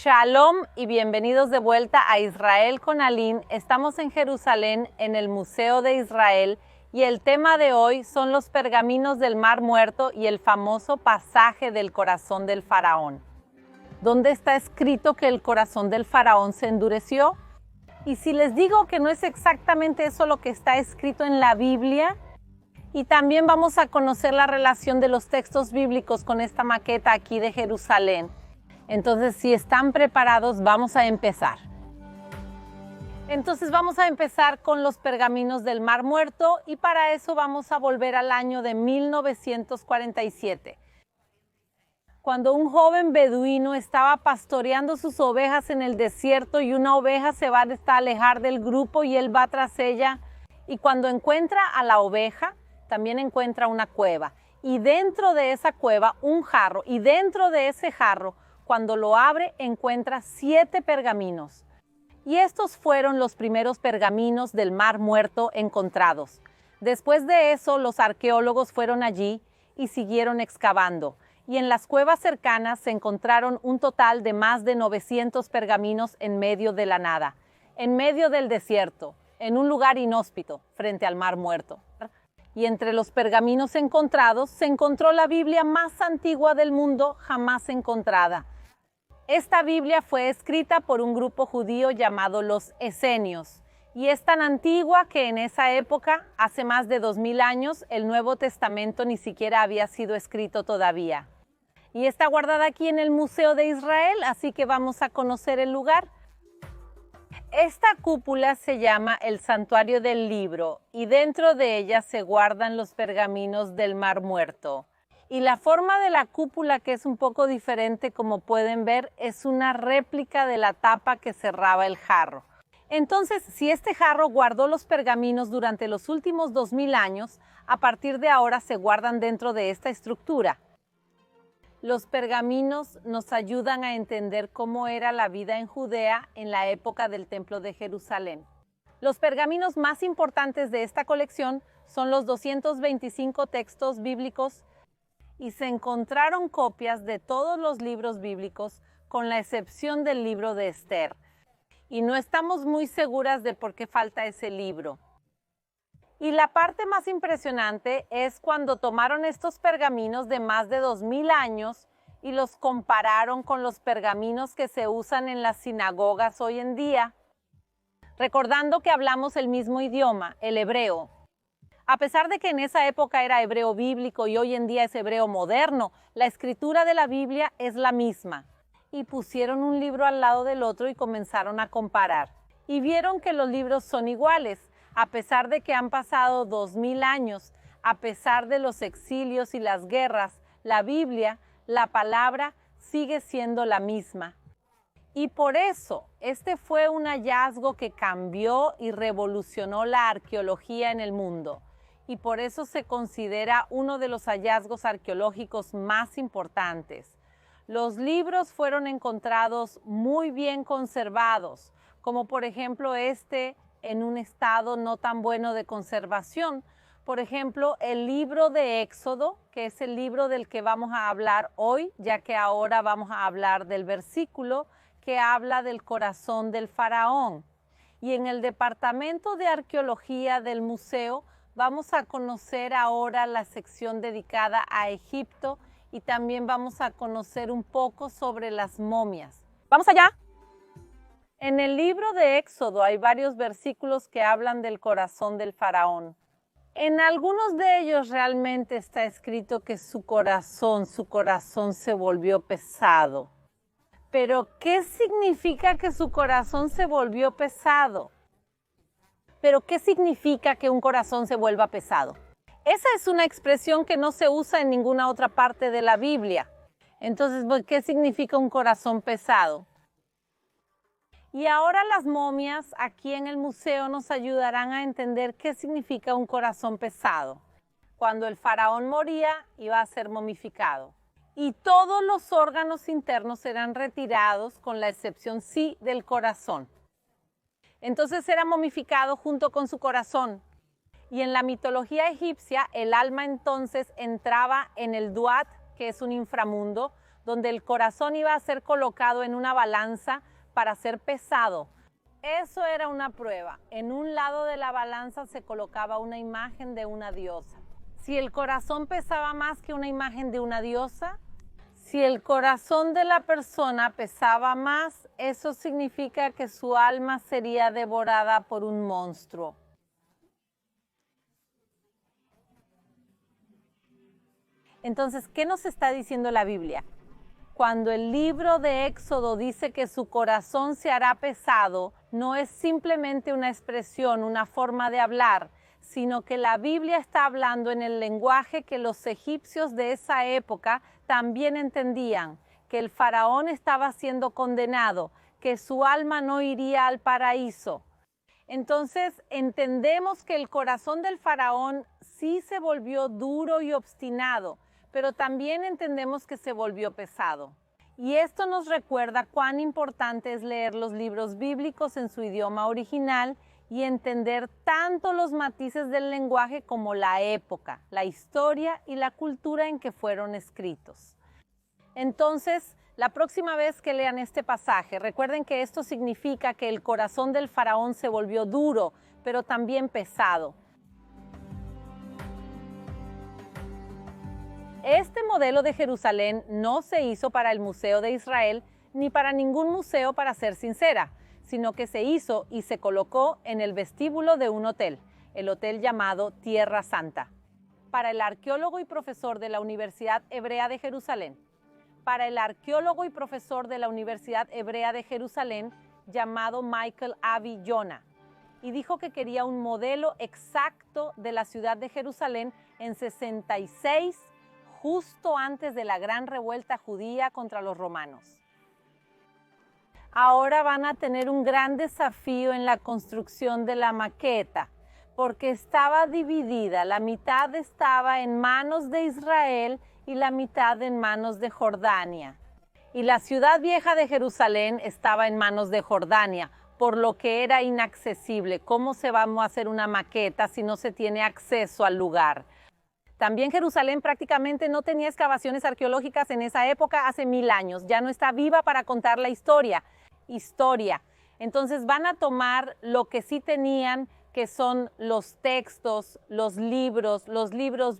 Shalom y bienvenidos de vuelta a Israel con Aline. Estamos en Jerusalén, en el Museo de Israel, y el tema de hoy son los pergaminos del Mar Muerto y el famoso pasaje del corazón del faraón, donde está escrito que el corazón del faraón se endureció. Y si les digo que no es exactamente eso lo que está escrito en la Biblia, y también vamos a conocer la relación de los textos bíblicos con esta maqueta aquí de Jerusalén. Entonces, si están preparados, vamos a empezar. Entonces, vamos a empezar con los pergaminos del Mar Muerto y para eso vamos a volver al año de 1947. Cuando un joven beduino estaba pastoreando sus ovejas en el desierto y una oveja se va a alejar del grupo y él va tras ella. Y cuando encuentra a la oveja, también encuentra una cueva. Y dentro de esa cueva, un jarro. Y dentro de ese jarro, cuando lo abre, encuentra 7 pergaminos. Y estos fueron los primeros pergaminos del Mar Muerto encontrados. Después de eso, los arqueólogos fueron allí y siguieron excavando. Y en las cuevas cercanas se encontraron un total de más de 900 pergaminos en medio de la nada, en medio del desierto, en un lugar inhóspito, frente al Mar Muerto. Y entre los pergaminos encontrados se encontró la Biblia más antigua del mundo jamás encontrada. Esta Biblia fue escrita por un grupo judío llamado los Esenios y es tan antigua que en esa época, hace más de 2000 años, el Nuevo Testamento ni siquiera había sido escrito todavía. Y está guardada aquí en el Museo de Israel, así que vamos a conocer el lugar. Esta cúpula se llama el Santuario del Libro y dentro de ella se guardan los pergaminos del Mar Muerto. Y la forma de la cúpula, que es un poco diferente, como pueden ver, es una réplica de la tapa que cerraba el jarro. Entonces, si este jarro guardó los pergaminos durante los últimos 2000 años, a partir de ahora se guardan dentro de esta estructura. Los pergaminos nos ayudan a entender cómo era la vida en Judea en la época del Templo de Jerusalén. Los pergaminos más importantes de esta colección son los 225 textos bíblicos y se encontraron copias de todos los libros bíblicos con la excepción del libro de Esther. Y no estamos muy seguras de por qué falta ese libro. Y la parte más impresionante es cuando tomaron estos pergaminos de más de 2000 años y los compararon con los pergaminos que se usan en las sinagogas hoy en día, recordando que hablamos el mismo idioma, el hebreo. A pesar de que en esa época era hebreo bíblico y hoy en día es hebreo moderno, la escritura de la Biblia es la misma. Y pusieron un libro al lado del otro y comenzaron a comparar. Y vieron que los libros son iguales, a pesar de que han pasado 2000 años, a pesar de los exilios y las guerras, la Biblia, la palabra, sigue siendo la misma. Y por eso, este fue un hallazgo que cambió y revolucionó la arqueología en el mundo. Y por eso se considera uno de los hallazgos arqueológicos más importantes. Los libros fueron encontrados muy bien conservados, como por ejemplo este en un estado no tan bueno de conservación. Por ejemplo, el libro de Éxodo, que es el libro del que vamos a hablar hoy, ya que ahora vamos a hablar del versículo que habla del corazón del faraón. Y en el departamento de arqueología del museo vamos a conocer ahora la sección dedicada a Egipto y también vamos a conocer un poco sobre las momias. ¡Vamos allá! En el libro de Éxodo hay varios versículos que hablan del corazón del faraón. En algunos de ellos realmente está escrito que su corazón se volvió pesado. Pero, ¿qué significa que su corazón se volvió pesado? Pero, ¿qué significa que un corazón se vuelva pesado? Esa es una expresión que no se usa en ninguna otra parte de la Biblia. Entonces, ¿qué significa un corazón pesado? Y ahora las momias aquí en el museo nos ayudarán a entender qué significa un corazón pesado. Cuando el faraón moría, iba a ser momificado. Y todos los órganos internos serán retirados, con la excepción sí del corazón. Entonces era momificado junto con su corazón. Y en la mitología egipcia, el alma entonces entraba en el Duat, que es un inframundo, donde el corazón iba a ser colocado en una balanza para ser pesado. Eso era una prueba. En un lado de la balanza se colocaba una imagen de una diosa. Si el corazón pesaba más que una imagen de una diosa, si el corazón de la persona pesaba más, eso significa que su alma sería devorada por un monstruo. Entonces, ¿qué nos está diciendo la Biblia? Cuando el libro de Éxodo dice que su corazón se hará pesado, no es simplemente una expresión, una forma de hablar, sino que la Biblia está hablando en el lenguaje que los egipcios de esa época también entendían, que el faraón estaba siendo condenado, que su alma no iría al paraíso. Entonces entendemos que el corazón del faraón sí se volvió duro y obstinado, pero también entendemos que se volvió pesado. Y esto nos recuerda cuán importante es leer los libros bíblicos en su idioma original y entender tanto los matices del lenguaje como la época, la historia y la cultura en que fueron escritos. Entonces, la próxima vez que lean este pasaje, recuerden que esto significa que el corazón del faraón se volvió duro, pero también pesado. Este modelo de Jerusalén no se hizo para el Museo de Israel ni para ningún museo, para ser sincera, sino que se hizo y se colocó en el vestíbulo de un hotel, el hotel llamado Tierra Santa, para el arqueólogo y profesor de la Universidad Hebrea de Jerusalén. Para el arqueólogo y profesor de la Universidad Hebrea de Jerusalén llamado Michael Avi Yonah, y dijo que quería un modelo exacto de la ciudad de Jerusalén en 66, justo antes de la gran revuelta judía contra los romanos. Ahora van a tener un gran desafío en la construcción de la maqueta, porque estaba dividida. La mitad estaba en manos de Israel y la mitad en manos de Jordania. Y la ciudad vieja de Jerusalén estaba en manos de Jordania, por lo que era inaccesible. ¿Cómo se va a hacer una maqueta si no se tiene acceso al lugar? También Jerusalén prácticamente no tenía excavaciones arqueológicas en esa época, hace 1000 años. Ya no está viva para contar la historia. Entonces van a tomar lo que sí tenían, que son los textos, los libros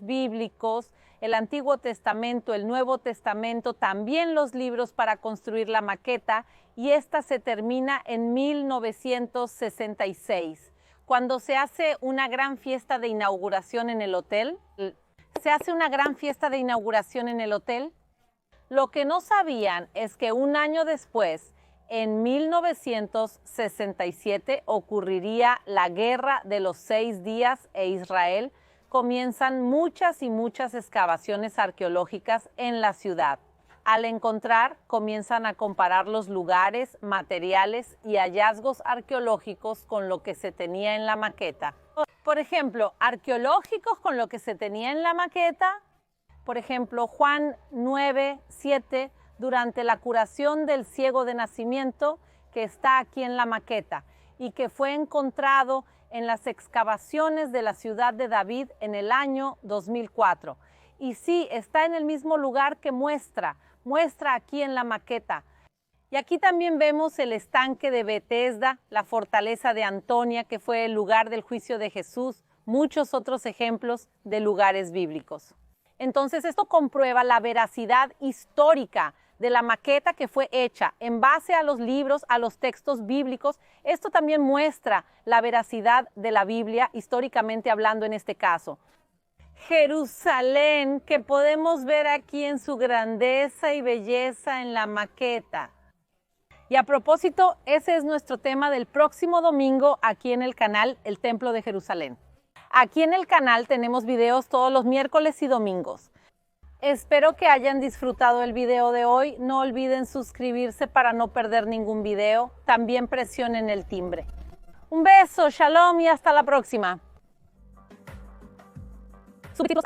bíblicos, el Antiguo Testamento, el Nuevo Testamento, también los libros para construir la maqueta, y esta se termina en 1966, cuando se hace una gran fiesta de inauguración en el hotel. Lo que no sabían es que un año después, en 1967, ocurriría la Guerra de los 6 días e Israel comienzan muchas y muchas excavaciones arqueológicas en la ciudad. Al encontrar, comienzan a comparar los lugares, materiales y hallazgos arqueológicos con lo que se tenía en la maqueta. Por ejemplo, arqueológicos con lo que se tenía en la maqueta, por ejemplo, Juan 9:7, durante la curación del ciego de nacimiento, que está aquí en la maqueta y que fue encontrado en las excavaciones de la ciudad de David en el año 2004. Y sí, está en el mismo lugar que muestra aquí en la maqueta. Y aquí también vemos el estanque de Betesda, la fortaleza de Antonia, que fue el lugar del juicio de Jesús, muchos otros ejemplos de lugares bíblicos. Entonces esto comprueba la veracidad histórica de la maqueta que fue hecha en base a los libros, a los textos bíblicos. Esto también muestra la veracidad de la Biblia, históricamente hablando en este caso. Jerusalén, que podemos ver aquí en su grandeza y belleza en la maqueta. Y a propósito, ese es nuestro tema del próximo domingo aquí en el canal El Templo de Jerusalén. Aquí en el canal tenemos videos todos los miércoles y domingos. Espero que hayan disfrutado el video de hoy. No olviden suscribirse para no perder ningún video. También presionen el timbre. Un beso, shalom y hasta la próxima. Subtítulos,